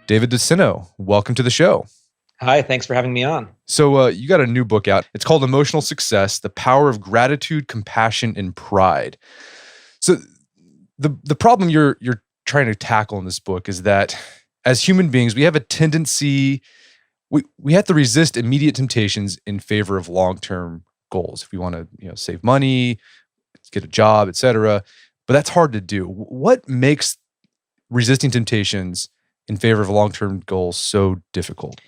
David DeSteno, welcome to the show. Hi, thanks for having me on. So you got a new book out. It's called Emotional Success: The Power of Gratitude, Compassion, and Pride. So the problem you're trying to tackle in this book is that as human beings, we have a tendency, we have to resist immediate temptations in favor of long-term goals. If we want to, save money, get a job, etc. But that's hard to do. What makes resisting temptations in favor of long-term goals so difficult?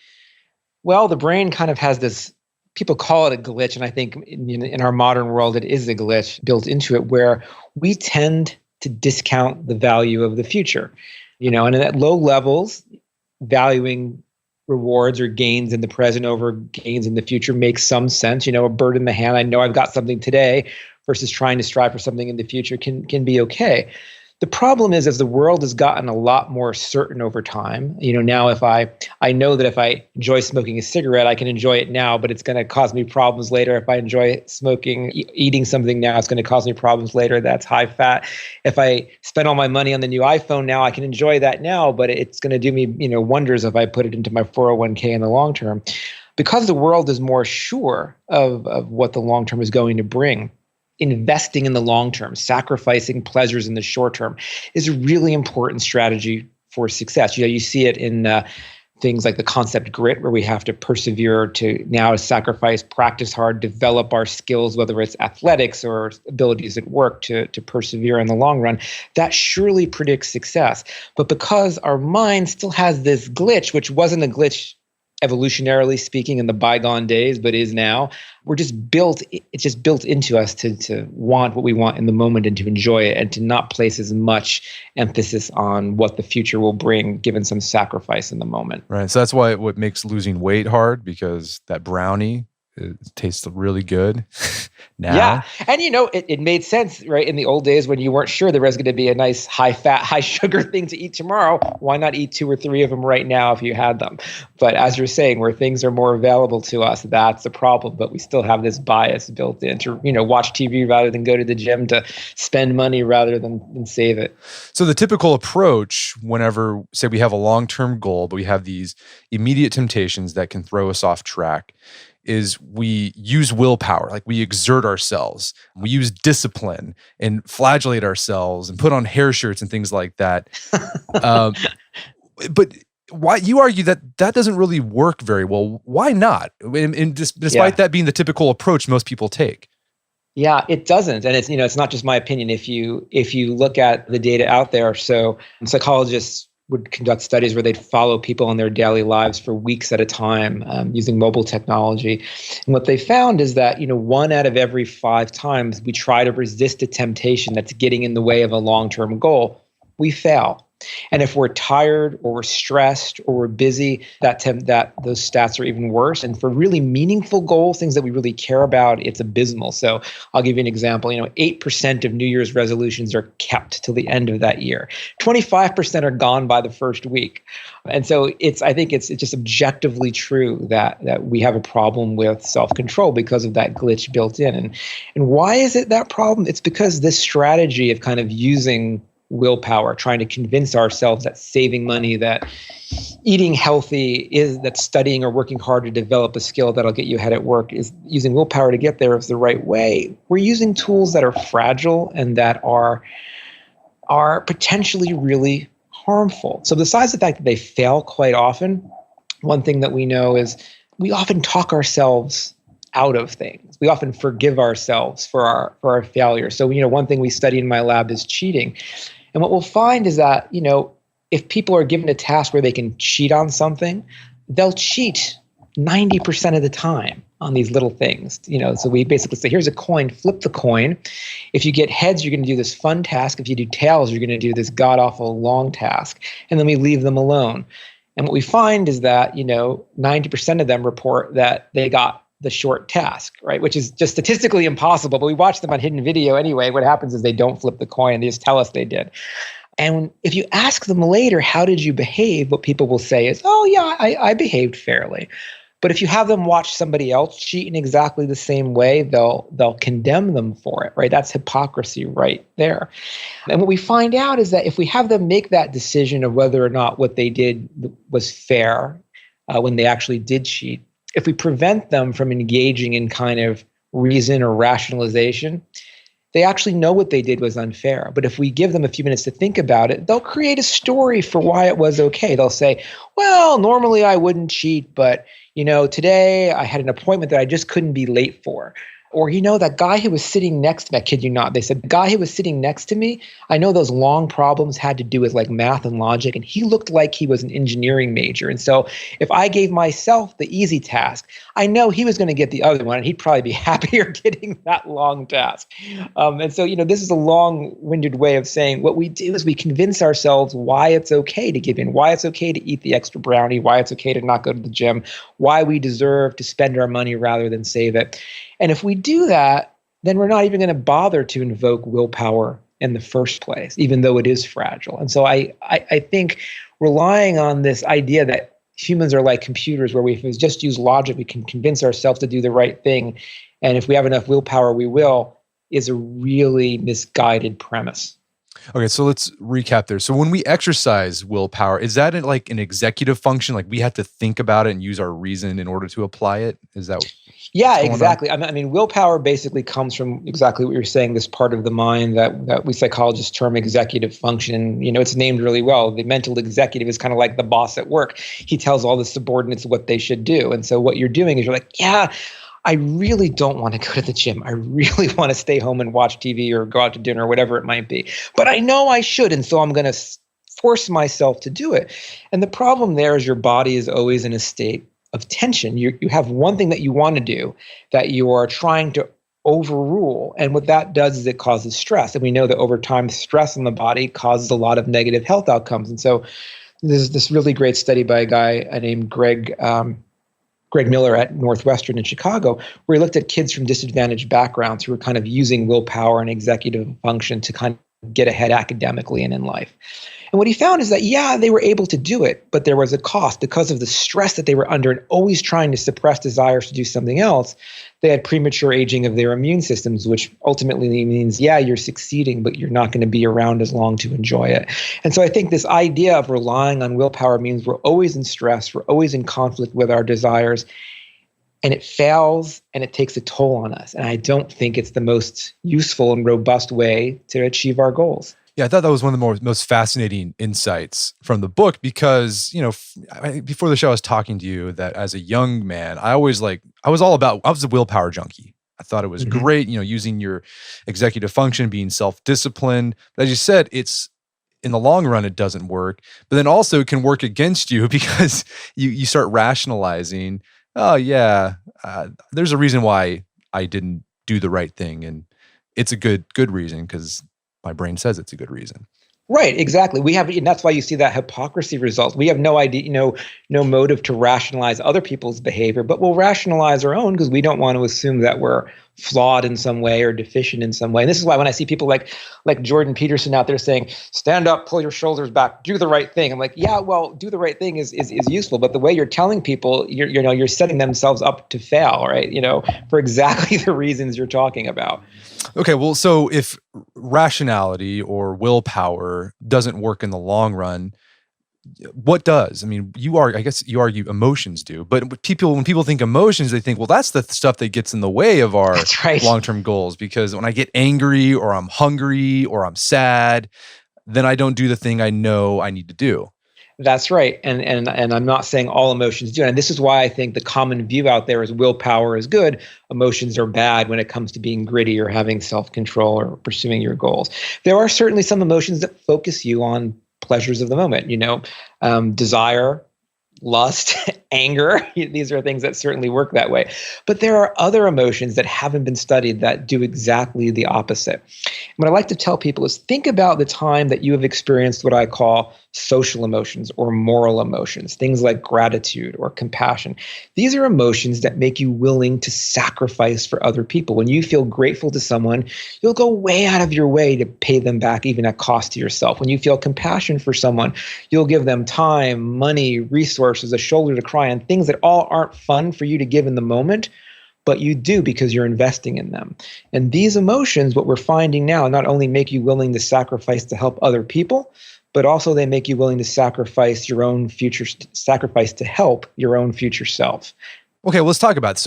Well, the brain kind of has this, people call it a glitch, and I think in our modern world, it is a glitch built into it where we tend to discount the value of the future. And at low levels, valuing rewards or gains in the present over gains in the future makes some sense. A bird in the hand, I know I've got something today versus trying to strive for something in the future can be okay. The problem is, as the world has gotten a lot more certain over time, now if I know that if I enjoy smoking a cigarette, I can enjoy it now, but it's going to cause me problems later. If I enjoy eating something now, it's going to cause me problems later. That's high fat. If I spend all my money on the new iPhone now, I can enjoy that now, but it's going to do me, wonders if I put it into my 401k in the long term. Because the world is more sure of what the long term is going to bring, investing in the long term, sacrificing pleasures in the short term is a really important strategy for success. You see it in things like the concept grit, where we have to persevere to now sacrifice, practice hard, develop our skills, whether it's athletics or abilities at work to persevere in the long run. That surely predicts success. But because our mind still has this glitch, which wasn't a glitch evolutionarily speaking in the bygone days, but is now, it's just built into us to want what we want in the moment and to enjoy it and to not place as much emphasis on what the future will bring given some sacrifice in the moment. Right. So that's why what makes losing weight hard, because that brownie, it tastes really good now. Yeah. And it made sense, right? In the old days when you weren't sure there was going to be a nice high fat, high sugar thing to eat tomorrow, why not eat 2 or 3 of them right now if you had them? But as you're saying, where things are more available to us, that's a problem. But we still have this bias built in to, watch TV rather than go to the gym, to spend money rather than save it. So the typical approach whenever, say, we have a long-term goal, but we have these immediate temptations that can throw us off track, is we use willpower, like we exert ourselves. We use discipline and flagellate ourselves and put on hair shirts and things like that. But why, you argue that doesn't really work very well. Why not? And despite that being the typical approach most people take. Yeah, it doesn't. And it's not just my opinion. If you look at the data out there, so psychologists would conduct studies where they'd follow people in their daily lives for weeks at a time using mobile technology. And what they found is that, 1 out of every 5 times we try to resist a temptation that's getting in the way of a long-term goal, we fail. And if we're tired or we're stressed or we're busy, those stats are even worse. And for really meaningful goals, things that we really care about, it's abysmal. So I'll give you an example. 8% of New Year's resolutions are kept till the end of that year. 25% are gone by the first week. And so I think it's just objectively true that we have a problem with self-control because of that glitch built in. And why is it that problem? It's because this strategy of kind of using willpower, trying to convince ourselves that saving money, that eating healthy, that studying or working hard to develop a skill that'll get you ahead at work, is using willpower to get there is the right way. We're using tools that are fragile and that are potentially really harmful. So besides the fact that they fail quite often, one thing that we know is we often talk ourselves out of things. We often forgive ourselves for our failure. So, one thing we study in my lab is cheating. And what we'll find is that, if people are given a task where they can cheat on something, they'll cheat 90% of the time on these little things. So we basically say, here's a coin, flip the coin. If you get heads, you're going to do this fun task. If you do tails, you're going to do this god-awful long task. And then we leave them alone. And what we find is that, 90% of them report that they got the short task, right? Which is just statistically impossible, but we watch them on hidden video anyway. What happens is they don't flip the coin. They just tell us they did. And if you ask them later, how did you behave? What people will say is, oh yeah, I behaved fairly. But if you have them watch somebody else cheat in exactly the same way, they'll condemn them for it, right? That's hypocrisy right there. And what we find out is that if we have them make that decision of whether or not what they did was fair when they actually did cheat, if we prevent them from engaging in kind of reason or rationalization, they actually know what they did was unfair. But if we give them a few minutes to think about it, they'll create a story for why it was okay. They'll say, well, normally I wouldn't cheat, but today I had an appointment that I just couldn't be late for. Or, that guy who was sitting next to me, I kid you not, they said, the guy who was sitting next to me, I know those long problems had to do with like math and logic, and he looked like he was an engineering major. And so if I gave myself the easy task, I know he was going to get the other one, and he'd probably be happier getting that long task. And so, this is a long-winded way of saying what we do is we convince ourselves why it's okay to give in, why it's okay to eat the extra brownie, why it's okay to not go to the gym, why we deserve to spend our money rather than save it. And if we do that, then we're not even going to bother to invoke willpower in the first place, even though it is fragile. And so I think relying on this idea that humans are like computers, where if we just use logic, we can convince ourselves to do the right thing. And if we have enough willpower, we will, is a really misguided premise. Okay, so let's recap there. So when we exercise willpower, is that like an executive function? Like we have to think about it and use our reason in order to apply it? Is that Yeah, exactly. I mean, willpower basically comes from exactly what you're saying, this part of the mind that we psychologists term executive function. It's named really well. The mental executive is kind of like the boss at work. He tells all the subordinates what they should do. And so what you're doing is you're like, yeah, I really don't want to go to the gym. I really want to stay home and watch TV or go out to dinner or whatever it might be. But I know I should, and so I'm going to force myself to do it. And the problem there is your body is always in a state of tension. You have one thing that you want to do that you are trying to overrule. And what that does is it causes stress. And we know that over time, stress in the body causes a lot of negative health outcomes. And so there's this really great study by a guy named Greg Miller at Northwestern in Chicago, where he looked at kids from disadvantaged backgrounds who were kind of using willpower and executive function to kind of get ahead academically and in life. And what he found is that, yeah, they were able to do it, but there was a cost because of the stress that they were under and always trying to suppress desires to do something else. They had premature aging of their immune systems, which ultimately means, yeah, you're succeeding, but you're not going to be around as long to enjoy it. And so I think this idea of relying on willpower means we're always in stress, we're always in conflict with our desires, and it fails and it takes a toll on us. And I don't think it's the most useful and robust way to achieve our goals. Yeah, I thought that was one of the most fascinating insights from the book because, before the show, I was talking to you that as a young man, I was a willpower junkie. I thought it was great, using your executive function, being self-disciplined. But as you said, it's in the long run, it doesn't work. But then also it can work against you because you start rationalizing, oh yeah, there's a reason why I didn't do the right thing. And it's a good reason because my brain says it's a good reason. Right, exactly. And that's why you see that hypocrisy result. We have no idea, no motive to rationalize other people's behavior, but we'll rationalize our own because we don't want to assume that we're flawed in some way or deficient in some way. And this is why when I see people like Jordan Peterson out there saying, stand up, pull your shoulders back, do the right thing. I'm like, yeah, well, do the right thing is useful. But the way you're telling people, you're setting themselves up to fail, right? For exactly the reasons you're talking about. Okay, well, so if rationality or willpower doesn't work in the long run, what does? I mean, I guess you argue emotions do, but when people think emotions, they think, well, that's the stuff that gets in the way of our long-term goals. Because when I get angry or I'm hungry or I'm sad, then I don't do the thing I know I need to do. That's right. And I'm not saying all emotions do. And this is why I think the common view out there is willpower is good. Emotions are bad when it comes to being gritty or having self-control or pursuing your goals. There are certainly some emotions that focus you on pleasures of the moment, desire, lust, anger. These are things that certainly work that way. But there are other emotions that haven't been studied that do exactly the opposite. What I like to tell people is think about the time that you have experienced what I call social emotions or moral emotions, things like gratitude or compassion. These are emotions that make you willing to sacrifice for other people. When you feel grateful to someone, you'll go way out of your way to pay them back, even at cost to yourself. When you feel compassion for someone, you'll give them time, money, resources, a shoulder to cry on, things that all aren't fun for you to give in the moment, but you do because you're investing in them. And these emotions, what we're finding now, not only make you willing to sacrifice to help other people, but also they make you willing to sacrifice your own future, sacrifice to help your own future self. Okay, well, let's talk about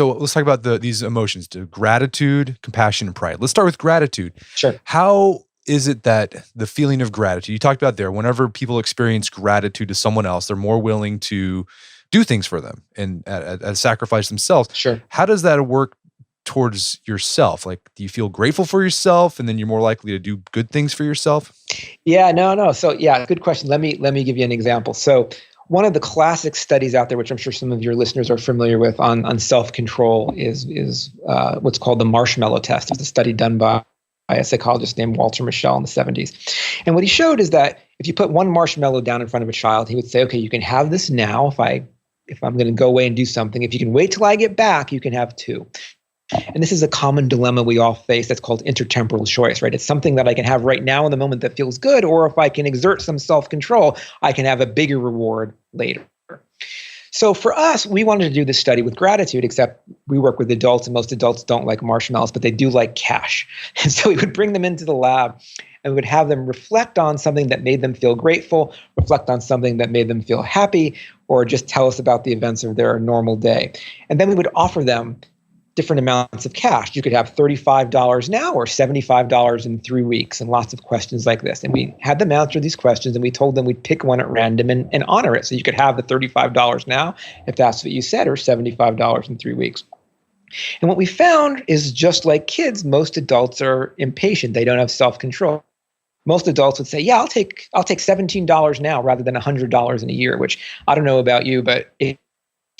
these emotions: to gratitude, compassion, and pride. Let's start with gratitude. Sure. How is it that the feeling of gratitude you talked about there? Whenever people experience gratitude to someone else, they're more willing to do things for them and sacrifice themselves. Sure. How does that work towards yourself? Like, do you feel grateful for yourself, and then you're more likely to do good things for yourself? Yeah, no. So yeah, good question. Let me give you an example. So one of the classic studies out there, which I'm sure some of your listeners are familiar with on self-control, is what's called the marshmallow test. It's a study done by a psychologist named Walter Mischel in the 70s. And what he showed is that if you put one marshmallow down in front of a child, he would say, okay, you can have this now if I'm going to go away and do something. If you can wait till I get back, you can have two. And this is a common dilemma we all face that's called intertemporal choice, right? It's something that I can have right now in the moment that feels good, or if I can exert some self-control, I can have a bigger reward later. So for us, we wanted to do this study with gratitude, except we work with adults, and most adults don't like marshmallows, but they do like cash. And so we would bring them into the lab and we would have them reflect on something that made them feel grateful, reflect on something that made them feel happy, or just tell us about the events of their normal day. And then we would offer them different amounts of cash. You could have $35 now or $75 in 3 weeks, and lots of questions like this. And we had them answer these questions, and we told them we'd pick one at random and honor it. So you could have the $35 now, if that's what you said, or $75 in 3 weeks. And what we found is, just like kids, most adults are impatient. They don't have self-control. Most adults would say, yeah, I'll take $17 now rather than $100 in a year, which I don't know about you, but if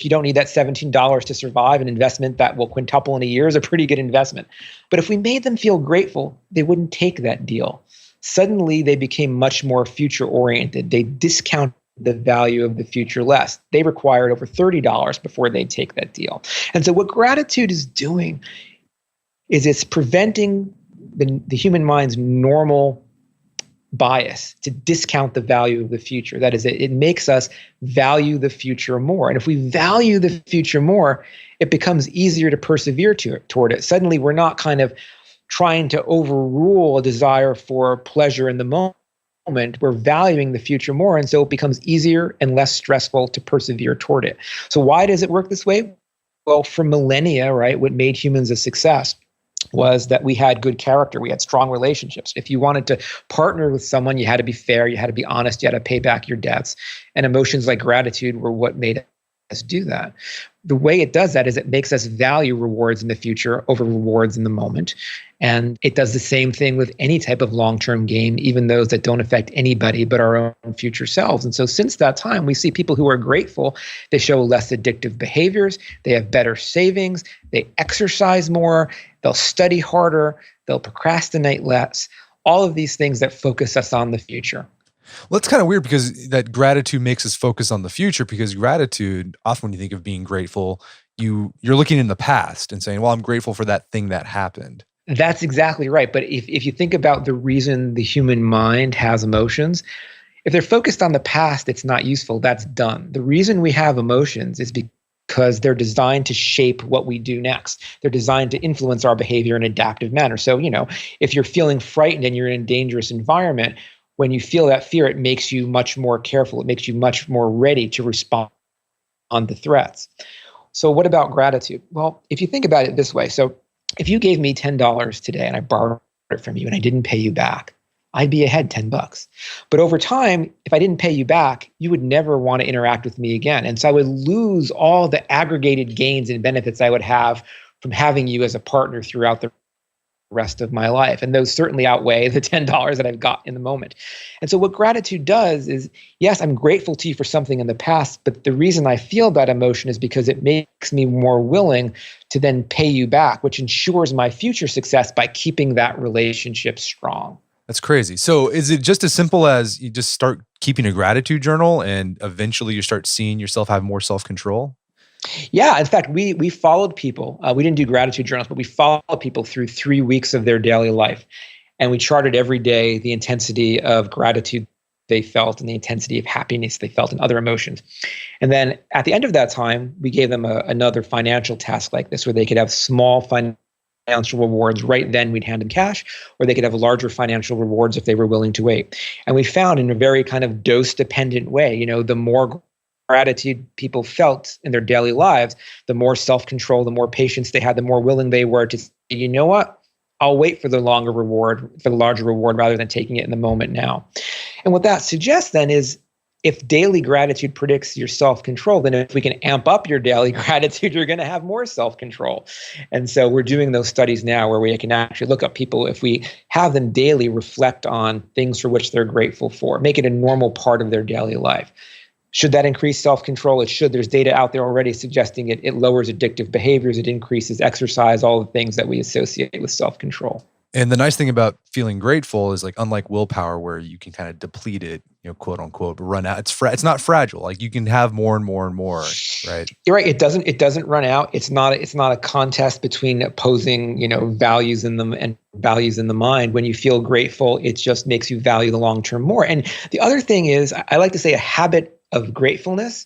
you don't need that $17 to survive, an investment that will quintuple in a year is a pretty good investment. But if we made them feel grateful, they wouldn't take that deal. Suddenly, they became much more future-oriented. They discounted the value of the future less. They required over $30 before they'd take that deal. And so what gratitude is doing is it's preventing the human mind's normal bias to discount the value of the future. That is, it makes us value the future more. And if we value the future more, it becomes easier to persevere toward it. Suddenly, we're not kind of trying to overrule a desire for pleasure in the moment. We're valuing the future more. And so it becomes easier and less stressful to persevere toward it. So why does it work this way? Well, for millennia, right, what made humans a success was that we had good character. We had strong relationships. If you wanted to partner with someone, you had to be fair, you had to be honest, you had to pay back your debts. And emotions like gratitude were what made us do that. The way it does that is it makes us value rewards in the future over rewards in the moment. And it does the same thing with any type of long-term game, even those that don't affect anybody but our own future selves. And so since that time, we see people who are grateful, they show less addictive behaviors, they have better savings, they exercise more, they'll study harder, they'll procrastinate less, all of these things that focus us on the future. Well, it's kind of weird because that gratitude makes us focus on the future, because gratitude, often when you think of being grateful, you're looking in the past and saying, well, I'm grateful for that thing that happened. That's exactly right. But if you think about the reason the human mind has emotions, if they're focused on the past, it's not useful. That's done. The reason we have emotions is because they're designed to shape what we do next. They're designed to influence our behavior in an adaptive manner. So, if you're feeling frightened and you're in a dangerous environment, when you feel that fear, it makes you much more careful. It makes you much more ready to respond to threats. So what about gratitude? Well, if you think about it this way, so if you gave me $10 today and I borrowed it from you and I didn't pay you back, I'd be ahead $10. But over time, if I didn't pay you back, you would never want to interact with me again. And so I would lose all the aggregated gains and benefits I would have from having you as a partner throughout the rest of my life. And those certainly outweigh the $10 that I've got in the moment. And so what gratitude does is, yes, I'm grateful to you for something in the past, but the reason I feel that emotion is because it makes me more willing to then pay you back, which ensures my future success by keeping that relationship strong. That's crazy. So is it just as simple as you just start keeping a gratitude journal and eventually you start seeing yourself have more self-control? Yeah, in fact, we followed people. We didn't do gratitude journals, but we followed people through 3 weeks of their daily life. And we charted every day the intensity of gratitude they felt and the intensity of happiness they felt and other emotions. And then at the end of that time, we gave them another financial task like this where they could have small financial rewards. Right then, we'd hand them cash, or they could have larger financial rewards if they were willing to wait. And we found in a very kind of dose dependent way, the more gratitude people felt in their daily lives, the more self-control, the more patience they had, the more willing they were to say, you know what? I'll wait for the larger reward rather than taking it in the moment now. And what that suggests then is if daily gratitude predicts your self-control, then if we can amp up your daily gratitude, you're going to have more self-control. And so we're doing those studies now where we can actually look up people, if we have them daily reflect on things for which they're grateful for, make it a normal part of their daily life. Should that increase self-control? It should. There's data out there already suggesting it lowers addictive behaviors. It increases exercise, all the things that we associate with self-control. And the nice thing about feeling grateful is like, unlike willpower where you can kind of deplete it, quote unquote, run out. It's not fragile. Like you can have more and more and more, right? You're right. It doesn't run out. It's not a contest between opposing, values in them and values in the mind. When you feel grateful, it just makes you value the long term more. And the other thing is, I like to say a habit of gratefulness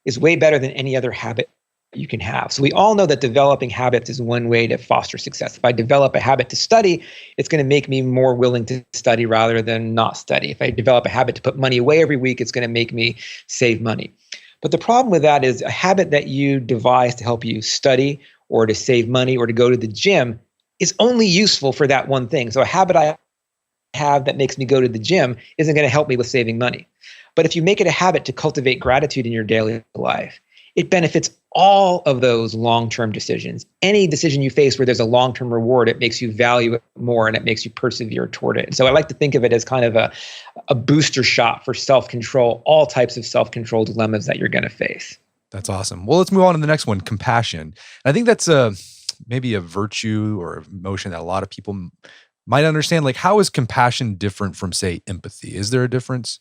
is way better than any other habit you can have. So we all know that developing habits is one way to foster success. If I develop a habit to study, it's going to make me more willing to study rather than not study. If I develop a habit to put money away every week, it's going to make me save money. But the problem with that is a habit that you devise to help you study or to save money or to go to the gym is only useful for that one thing. So a habit I have that makes me go to the gym isn't going to help me with saving money. But if you make it a habit to cultivate gratitude in your daily life, it benefits all of those long-term decisions. Any decision you face where there's a long-term reward, it makes you value it more and it makes you persevere toward it. And so I like to think of it as kind of a booster shot for self-control, all types of self-control dilemmas that you're going to face. That's awesome. Well, let's move on to the next one, compassion. I think that's maybe a virtue or emotion that a lot of people might understand. Like, how is compassion different from, say, empathy? Is there a difference?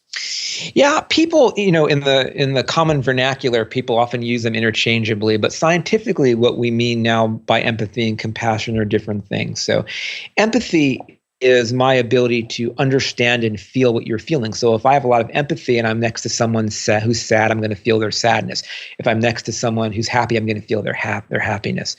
Yeah, people, in the common vernacular, people often use them interchangeably, but scientifically, what we mean now by empathy and compassion are different things. So empathy is my ability to understand and feel what you're feeling. So if I have a lot of empathy and I'm next to someone who's sad, I'm going to feel their sadness. If I'm next to someone who's happy, I'm going to feel their happiness.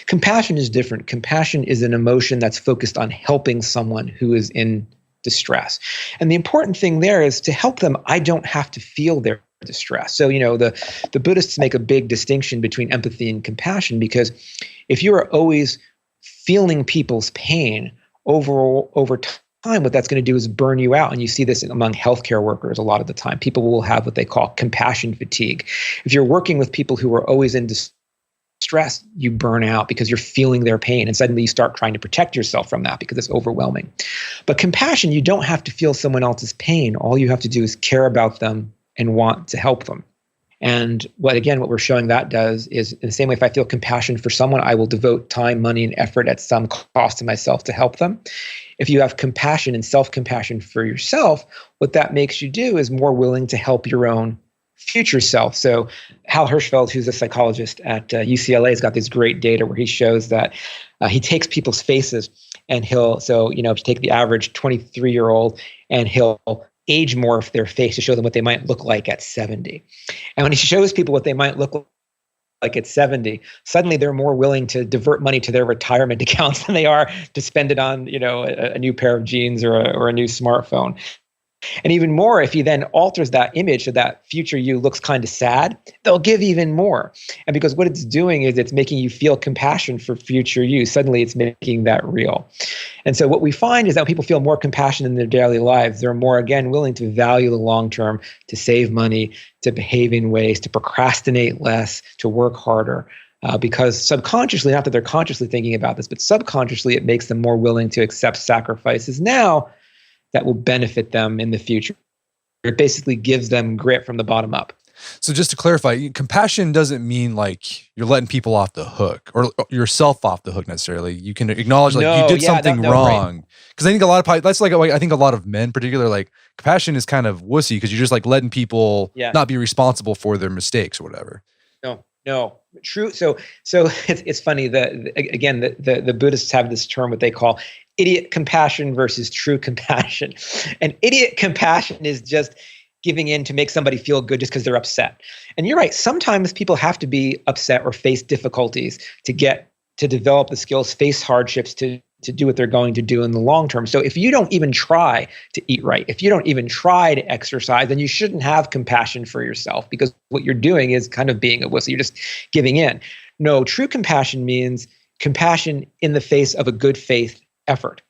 Compassion is different. Compassion is an emotion that's focused on helping someone who is in distress. And the important thing there is to help them, I don't have to feel their distress. So, the Buddhists make a big distinction between empathy and compassion, because if you are always feeling people's pain, over time, what that's going to do is burn you out. And you see this among healthcare workers a lot of the time. People will have what they call compassion fatigue. If you're working with people who are always in distress, you burn out because you're feeling their pain. And suddenly you start trying to protect yourself from that because it's overwhelming. But compassion, you don't have to feel someone else's pain. All you have to do is care about them and want to help them. And what we're showing that does is, in the same way, if I feel compassion for someone, I will devote time, money, and effort at some cost to myself to help them. If you have compassion and self-compassion for yourself, what that makes you do is more willing to help your own future self. So Hal Hershfeld, who's a psychologist at UCLA, has got this great data where he shows that he takes people's faces and if you take the average 23-year-old and he'll age morph their face to show them what they might look like at 70. And when he shows people what they might look like at 70, suddenly they're more willing to divert money to their retirement accounts than they are to spend it on, a new pair of jeans or a new smartphone. And even more, if he then alters that image so that future you looks kind of sad, they'll give even more. And because what it's doing is it's making you feel compassion for future you. Suddenly it's making that real. And so what we find is that when people feel more compassion in their daily lives, they're more, again, willing to value the long term, to save money, to behave in ways, to procrastinate less, to work harder. Because subconsciously, not that they're consciously thinking about this, but subconsciously it makes them more willing to accept sacrifices now that will benefit them in the future. It basically gives them grit from the bottom up. So just to clarify, compassion doesn't mean like you're letting people off the hook or yourself off the hook necessarily. You can acknowledge like you did something wrong. Because I think that's like I think a lot of men, particularly, like compassion is kind of wussy because you're just like letting people not be responsible for their mistakes or whatever. No, true. So it's funny that again the Buddhists have this term what they call idiot compassion versus true compassion, and idiot compassion is just giving in to make somebody feel good just because they're upset. And you're right. Sometimes people have to be upset or face difficulties to develop the skills, face hardships to do what they're going to do in the long term. So if you don't even try to eat right, if you don't even try to exercise, then you shouldn't have compassion for yourself because what you're doing is kind of being a wussy. You're just giving in. No, true compassion means compassion in the face of a good faith effort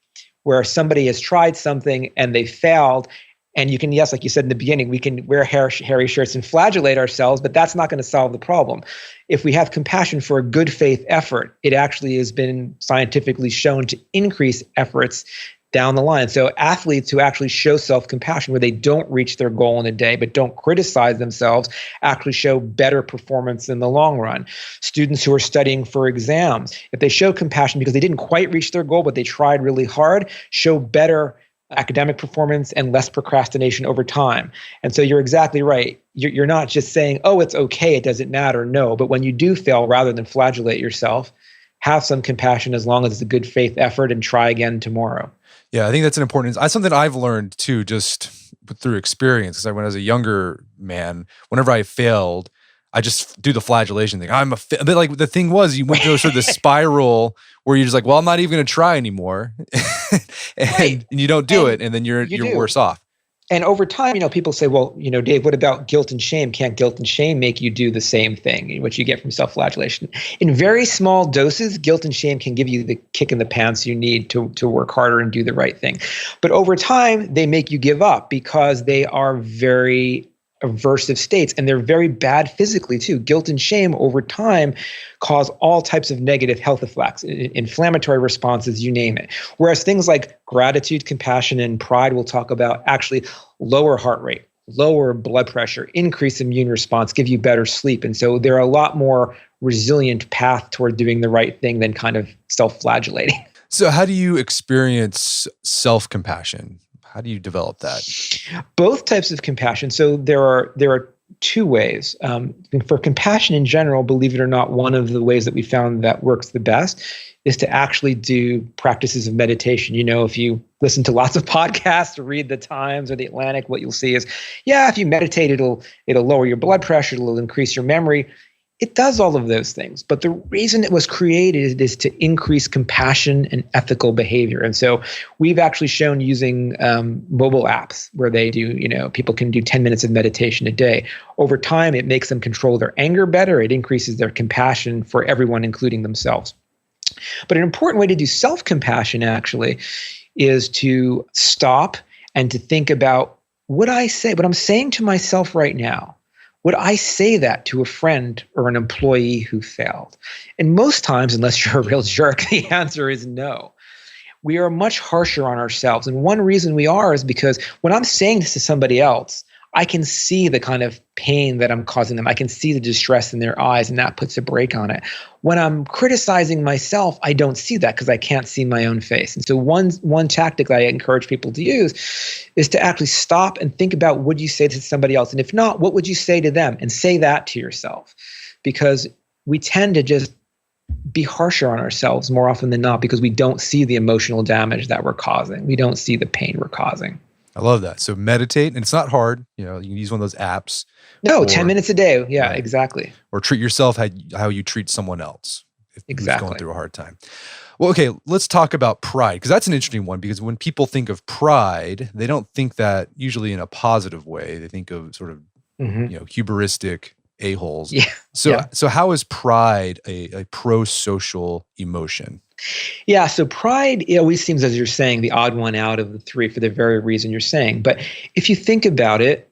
where somebody has tried something and they failed. And you can, yes, like you said in the beginning, we can wear hairy shirts and flagellate ourselves, but that's not going to solve the problem. If we have compassion for a good faith effort, it actually has been scientifically shown to increase efforts down the line. So athletes who actually show self-compassion, where they don't reach their goal in a day, but don't criticize themselves, actually show better performance in the long run. Students who are studying for exams, if they show compassion because they didn't quite reach their goal, but they tried really hard, show better academic performance and less procrastination over time. And so you're exactly right. You're not just saying, oh, it's okay, it doesn't matter. No, but when you do fail, rather than flagellate yourself, have some compassion as long as it's a good faith effort and try again tomorrow. Yeah, I think that's an important, something I've learned too, just through experience. Because when I was a younger man, whenever I failed, I just do the flagellation thing. But like the thing was, you went through sort of this spiral where you're just like, well, I'm not even going to try anymore, and you don't do it, and then you're worse off. And over time, people say, well, Dave, what about guilt and shame? Can't guilt and shame make you do the same thing, which you get from self-flagellation? In very small doses, guilt and shame can give you the kick in the pants you need to work harder and do the right thing. But over time, they make you give up because they are very aversive states, and they're very bad physically too. Guilt and shame over time cause all types of negative health effects, inflammatory responses, you name it. Whereas things like gratitude, compassion, and pride we'll talk about actually lower heart rate, lower blood pressure, increase immune response, give you better sleep. And so they're a lot more resilient path toward doing the right thing than kind of self-flagellating. So how do you experience self-compassion? How do you develop that? Both types of compassion. So there are two ways. For compassion in general, believe it or not, one of the ways that we found that works the best is to actually do practices of meditation. If you listen to lots of podcasts or read the Times or the Atlantic, what you'll see is, if you meditate, it'll lower your blood pressure, it'll increase your memory. It does all of those things, but the reason it was created is to increase compassion and ethical behavior. And so we've actually shown using mobile apps where they do, people can do 10 minutes of meditation a day. Over time, it makes them control their anger better. It increases their compassion for everyone, including themselves. But an important way to do self-compassion actually is to stop and to think about what I'm saying to myself right now. Would I say that to a friend or an employee who failed? And most times, unless you're a real jerk, the answer is no. We are much harsher on ourselves. And one reason we are is because when I'm saying this to somebody else, I can see the kind of pain that I'm causing them. I can see the distress in their eyes, and that puts a brake on it. When I'm criticizing myself, I don't see that because I can't see my own face. And so one tactic that I encourage people to use is to actually stop and think about, would you say to somebody else? And if not, what would you say to them? And say that to yourself, because we tend to just be harsher on ourselves more often than not because we don't see the emotional damage that we're causing. We don't see the pain we're causing. I love that. So meditate, and it's not hard. You can use one of those apps. No, 10 minutes a day. Yeah, right. Exactly. Or treat yourself how you treat someone else. Exactly. Going through a hard time. Well, okay, let's talk about pride, because that's an interesting one, because when people think of pride, they don't think that usually in a positive way. They think of sort of, hubristic a-holes. Yeah. So how is pride a pro-social emotion? Yeah, so pride always seems, as you're saying, the odd one out of the three for the very reason you're saying. But if you think about it,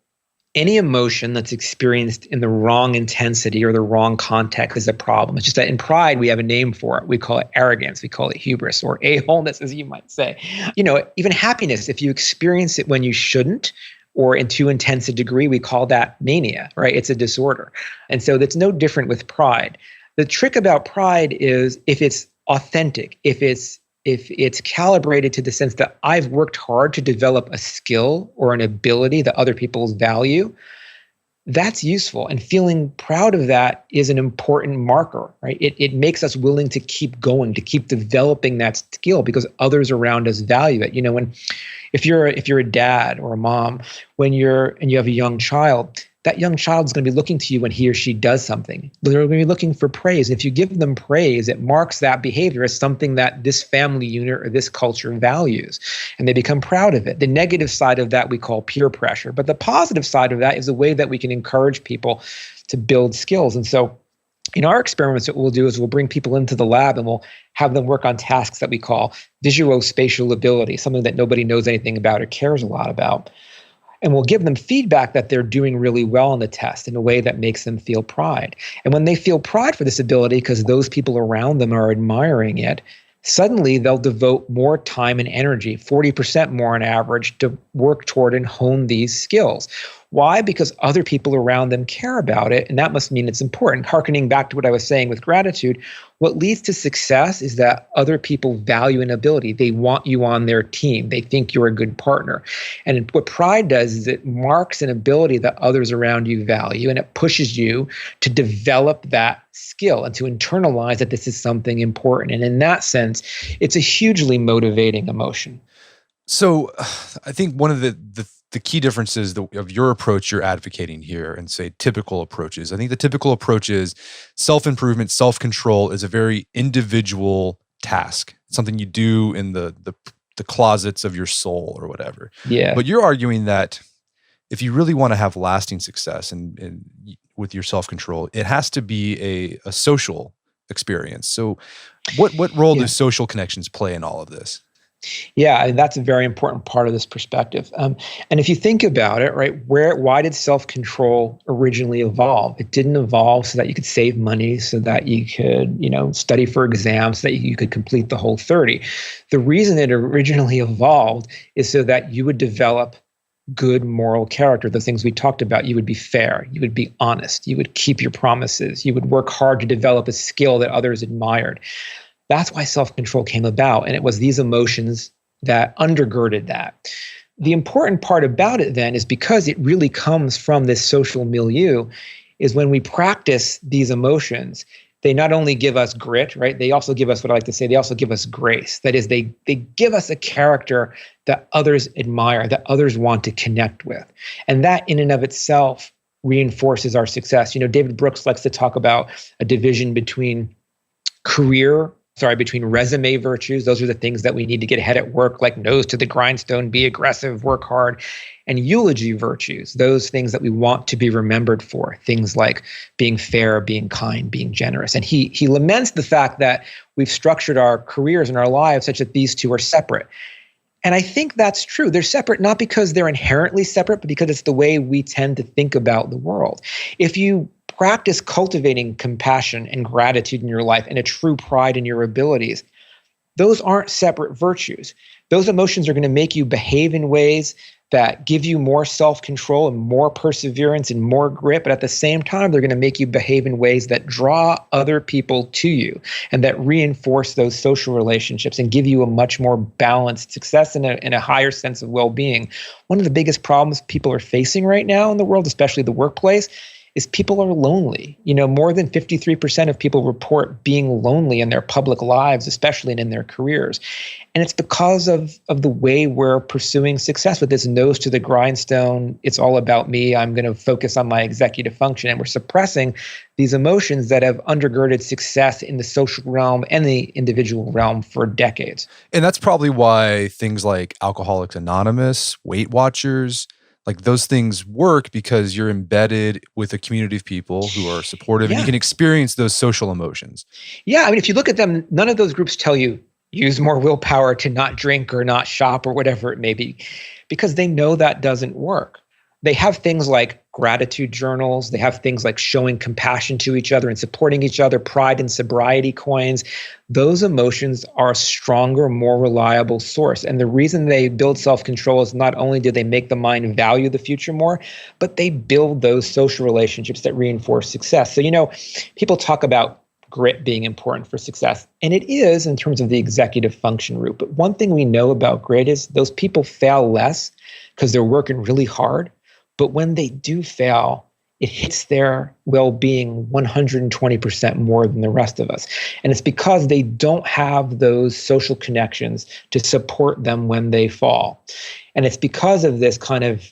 any emotion that's experienced in the wrong intensity or the wrong context is a problem. It's just that in pride, we have a name for it. We call it arrogance. We call it hubris or a-holeness, as you might say. Even happiness, if you experience it when you shouldn't, or in too intense a degree, we call that mania, right? It's a disorder. And so that's no different with pride. The trick about pride is if it's authentic, if it's calibrated to the sense that I've worked hard to develop a skill or an ability that other people value, that's useful. And feeling proud of that is an important marker, right? It makes us willing to keep going, to keep developing that skill because others around us value it. If you're a dad or a mom, and you have a young child, that young child is going to be looking to you when he or she does something. They're going to be looking for praise. And if you give them praise, it marks that behavior as something that this family unit or this culture values, and they become proud of it. The negative side of that we call peer pressure. But the positive side of that is the way that we can encourage people to build skills. And so in our experiments, what we'll do is we'll bring people into the lab and we'll have them work on tasks that we call visuospatial ability, something that nobody knows anything about or cares a lot about. And we'll give them feedback that they're doing really well on the test in a way that makes them feel pride. And when they feel pride for this ability, because those people around them are admiring it, suddenly they'll devote more time and energy, 40% more on average, to work toward and hone these skills. Why? Because other people around them care about it, and that must mean it's important. Harkening back to what I was saying with gratitude, what leads to success is that other people value an ability. They want you on their team. They think you're a good partner. And what pride does is it marks an ability that others around you value, and it pushes you to develop that skill and to internalize that this is something important. And in that sense, it's a hugely motivating emotion. So I think one of the key differences of your approach you're advocating here and say typical approaches. I think the typical approach is self-improvement, self-control is a very individual task, something you do in the closets of your soul or whatever. Yeah. But you're arguing that if you really want to have lasting success and with your self-control, it has to be a social experience. So what role do social connections play in all of this? Yeah, and that's a very important part of this perspective. And if you think about it, right, why did self-control originally evolve? It didn't evolve so that you could save money, so that you could, study for exams, so that you could complete the whole 30. The reason it originally evolved is so that you would develop good moral character, the things we talked about. You would be fair, you would be honest, you would keep your promises, you would work hard to develop a skill that others admired. That's why self-control came about, and it was these emotions that undergirded that. The important part about it then is because it really comes from this social milieu, is when we practice these emotions, they not only give us grit, right? They also give us what I like to say, they also give us grace. That is, they give us a character that others admire, that others want to connect with. And that in and of itself reinforces our success. David Brooks likes to talk about a division between between resume virtues. Those are the things that we need to get ahead at work, like nose to the grindstone, be aggressive, work hard. And eulogy virtues, those things that we want to be remembered for, things like being fair, being kind, being generous. And he laments the fact that we've structured our careers and our lives such that these two are separate. And I think that's true. They're separate not because they're inherently separate, but because it's the way we tend to think about the world. If you practice cultivating compassion and gratitude in your life and a true pride in your abilities, those aren't separate virtues. Those emotions are going to make you behave in ways that give you more self-control and more perseverance and more grit, but at the same time, they're going to make you behave in ways that draw other people to you and that reinforce those social relationships and give you a much more balanced success and a higher sense of well-being. One of the biggest problems people are facing right now in the world, especially the workplace, is people are lonely. More than 53% of people report being lonely in their public lives, especially and in their careers. And it's because of the way we're pursuing success with this nose to the grindstone. It's all about me. I'm going to focus on my executive function. And we're suppressing these emotions that have undergirded success in the social realm and the individual realm for decades. And that's probably why things like Alcoholics Anonymous, Weight Watchers, like those things work because you're embedded with a community of people who are supportive and you can experience those social emotions. Yeah. If you look at them, none of those groups tell you use more willpower to not drink or not shop or whatever it may be, because they know that doesn't work. They have things like gratitude journals. They have things like showing compassion to each other and supporting each other, pride and sobriety coins. Those emotions are a stronger, more reliable source. And the reason they build self-control is not only do they make the mind value the future more, but they build those social relationships that reinforce success. So, people talk about grit being important for success. And it is in terms of the executive function route. But one thing we know about grit is those people fail less because they're working really hard. But when they do fail, it hits their well-being 120% more than the rest of us. And it's because they don't have those social connections to support them when they fall. And it's because of this kind of,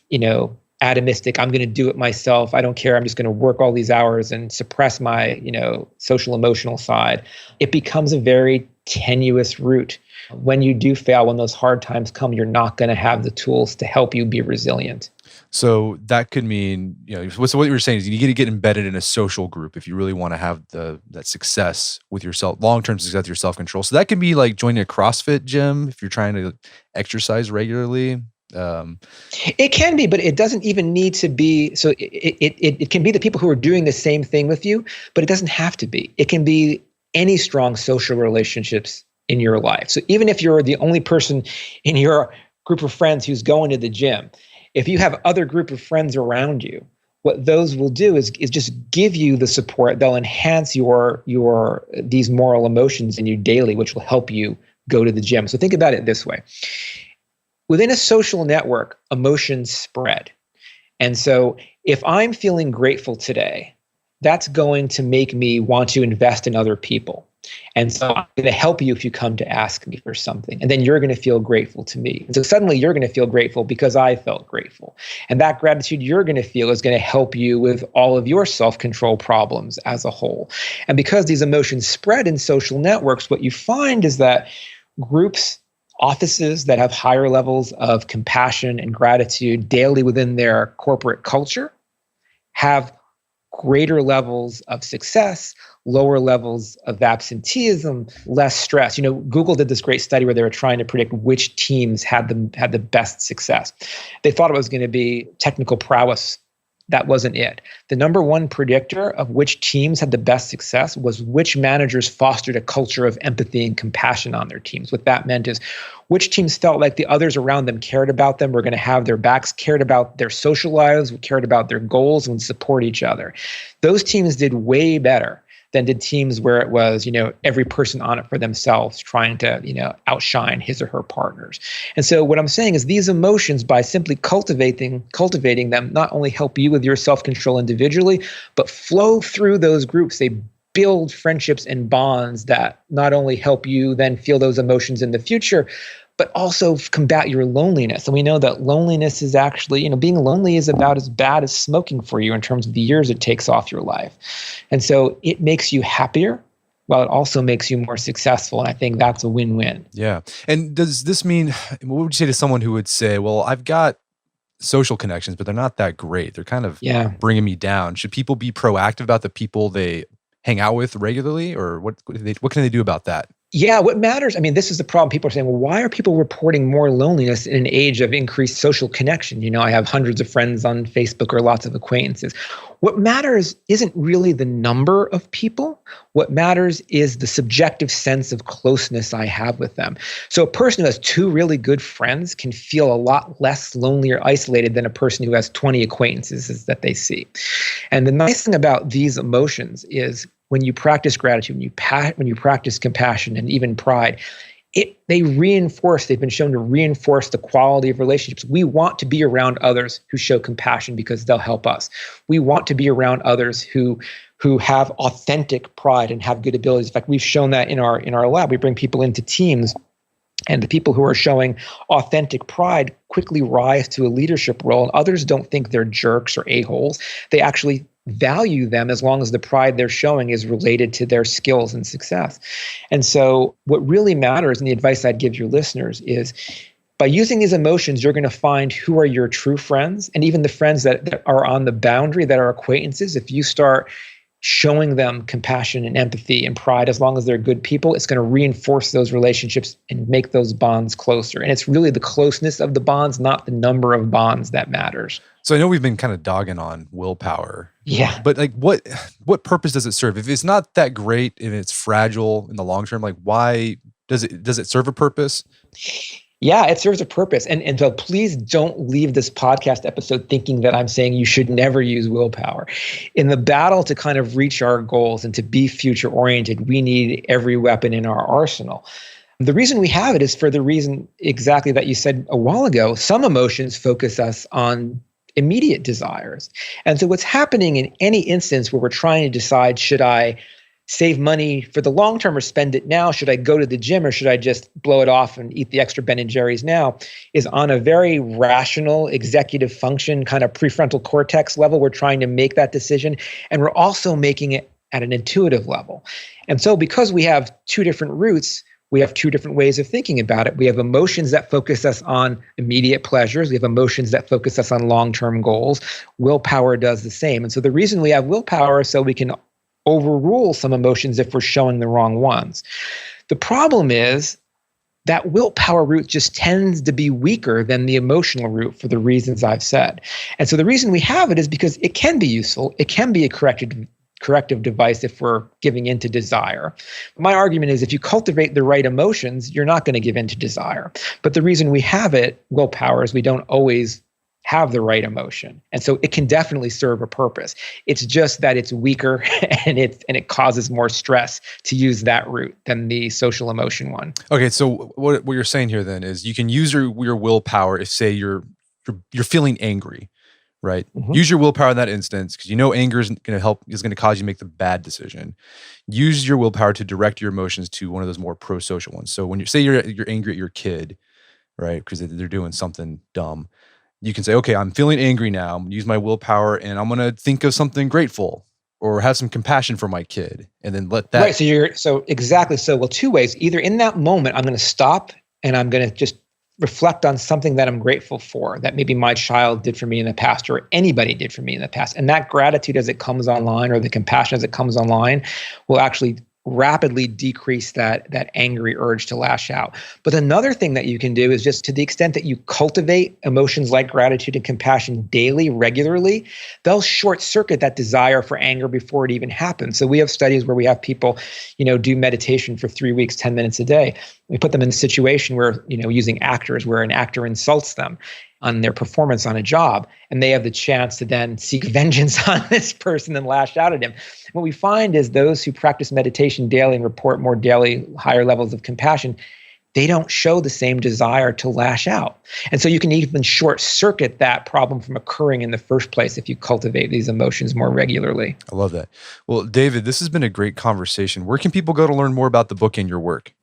atomistic, I'm going to do it myself. I don't care. I'm just going to work all these hours and suppress my, social emotional side. It becomes a very tenuous route. When you do fail, when those hard times come, you're not going to have the tools to help you be resilient. So that could mean, so what you were saying is you need to get embedded in a social group if you really want to have that success with yourself, long-term success with your self-control. So that could be like joining a CrossFit gym if you're trying to exercise regularly. It can be, but it doesn't even need to be. So it can be the people who are doing the same thing with you, but it doesn't have to be. It can be any strong social relationships in your life. So even if you're the only person in your group of friends who's going to the gym, if you have other group of friends around you, what those will do is just give you the support. They'll enhance your these moral emotions in you daily, which will help you go to the gym. So think about it this way. Within a social network, emotions spread. And so if I'm feeling grateful today, that's going to make me want to invest in other people. And so I'm going to help you if you come to ask me for something. And then you're going to feel grateful to me. And so suddenly you're going to feel grateful because I felt grateful. And that gratitude you're going to feel is going to help you with all of your self-control problems as a whole. And because these emotions spread in social networks, what you find is that groups, offices that have higher levels of compassion and gratitude daily within their corporate culture have greater levels of success, lower levels of absenteeism, less stress. Google did this great study where they were trying to predict which teams had the best success. They thought it was going to be technical prowess. That wasn't it. The number one predictor of which teams had the best success was which managers fostered a culture of empathy and compassion on their teams. What that meant is which teams felt like the others around them cared about them, were going to have their backs, cared about their social lives, cared about their goals, and would support each other. Those teams did way better than did teams where it was, every person on it for themselves trying to, outshine his or her partners. And so what I'm saying is these emotions, by simply cultivating them, not only help you with your self-control individually, but flow through those groups. They build friendships and bonds that not only help you then feel those emotions in the future, but also combat your loneliness. And we know that loneliness is actually, being lonely is about as bad as smoking for you in terms of the years it takes off your life. And so it makes you happier while it also makes you more successful. And I think that's a win-win. Yeah. And does this mean, what would you say to someone who would say, well, I've got social connections, but they're not that great. They're kind of bringing me down. Should people be proactive about the people they hang out with regularly, or what can they do about that? Yeah, what matters, this is the problem. People are saying, well, why are people reporting more loneliness in an age of increased social connection? I have hundreds of friends on Facebook or lots of acquaintances. What matters isn't really the number of people. What matters is the subjective sense of closeness I have with them. So a person who has two really good friends can feel a lot less lonely or isolated than a person who has 20 acquaintances that they see. And the nice thing about these emotions is when you practice gratitude, when you practice compassion and even pride, they've been shown to reinforce the quality of relationships. We want to be around others who show compassion because they'll help us. We want to be around others who have authentic pride and have good abilities. In fact, we've shown that in our lab. We bring people into teams, and the people who are showing authentic pride quickly rise to a leadership role, and others don't think they're jerks or a-holes. They actually value them as long as the pride they're showing is related to their skills and success. And so what really matters, and the advice I'd give your listeners, is by using these emotions, you're going to find who are your true friends, and even the friends that are on the boundary, that are acquaintances. If you start showing them compassion and empathy and pride, as long as they're good people, it's going to reinforce those relationships and make those bonds closer. And it's really the closeness of the bonds, not the number of bonds, that matters. So I know we've been kind of dogging on willpower. Yeah. But like what purpose does it serve? If it's not that great and it's fragile in the long term, like why does it serve a purpose? Yeah, it serves a purpose. And so please don't leave this podcast episode thinking that I'm saying you should never use willpower. In the battle to kind of reach our goals and to be future oriented, we need every weapon in our arsenal. The reason we have it is for the reason exactly that you said a while ago. Some emotions focus us on immediate desires. And so what's happening in any instance where we're trying to decide, should I save money for the long term or spend it now? Should I go to the gym or should I just blow it off and eat the extra Ben and Jerry's now? Is on a very rational executive function, kind of prefrontal cortex level. We're trying to make that decision. And we're also making it at an intuitive level. And so because we have two different roots, we have two different ways of thinking about it. We have emotions that focus us on immediate pleasures. We have emotions that focus us on long-term goals. Willpower does the same. And so the reason we have willpower is so we can overrule some emotions if we're showing the wrong ones. The problem is that willpower route just tends to be weaker than the emotional route for the reasons I've said. And so the reason we have it is because it can be useful. It can be a corrective device if we're giving in to desire. My argument is if you cultivate the right emotions, you're not going to give in to desire. But the reason we have it, willpower, is we don't always have the right emotion. And so it can definitely serve a purpose. It's just that it's weaker and it causes more stress to use that route than the social emotion one. Okay, so what you're saying here then is you can use your willpower if, say, you're feeling angry, right? Mm-hmm. Use your willpower in that instance because you know anger is going to cause you to make the bad decision. Use your willpower to direct your emotions to one of those more pro-social ones. So when you say you're angry at your kid, right, because they're doing something dumb, you can say, okay, I'm feeling angry now. I'm going to use my willpower and I'm going to think of something grateful or have some compassion for my kid and then let that. Right. So exactly. So, well, two ways. Either in that moment, I'm going to stop and I'm going to just reflect on something that I'm grateful for that maybe my child did for me in the past or anybody did for me in the past. And that gratitude as it comes online or the compassion as it comes online will actually rapidly decrease that angry urge to lash out. But another thing that you can do is just to the extent that you cultivate emotions like gratitude and compassion daily, regularly, they'll short circuit that desire for anger before it even happens. So we have studies where we have people, do meditation for 3 weeks, 10 minutes a day. We put them in a situation where, using actors, where an actor insults them on their performance on a job, and they have the chance to then seek vengeance on this person and lash out at him. What we find is those who practice meditation daily and report more daily higher levels of compassion, they don't show the same desire to lash out. And so you can even short circuit that problem from occurring in the first place if you cultivate these emotions more regularly. I love that. Well, David, this has been a great conversation. Where can people go to learn more about the book and your work?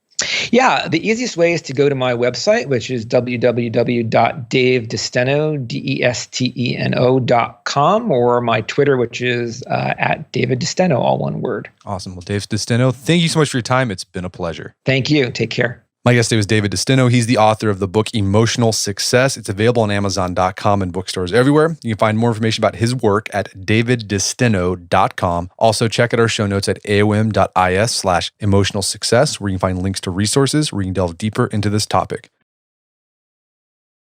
Yeah, the easiest way is to go to my website, which is www.davedesteno.com, or my Twitter, which is at David DeSteno, all one word. Awesome. Well, Dave DeSteno, thank you so much for your time. It's been a pleasure. Thank you. Take care. My guest today was David DeSteno. He's the author of the book Emotional Success. It's available on Amazon.com and bookstores everywhere. You can find more information about his work at daviddesteno.com. Also, check out our show notes at aom.is/emotional success, where you can find links to resources where you can delve deeper into this topic.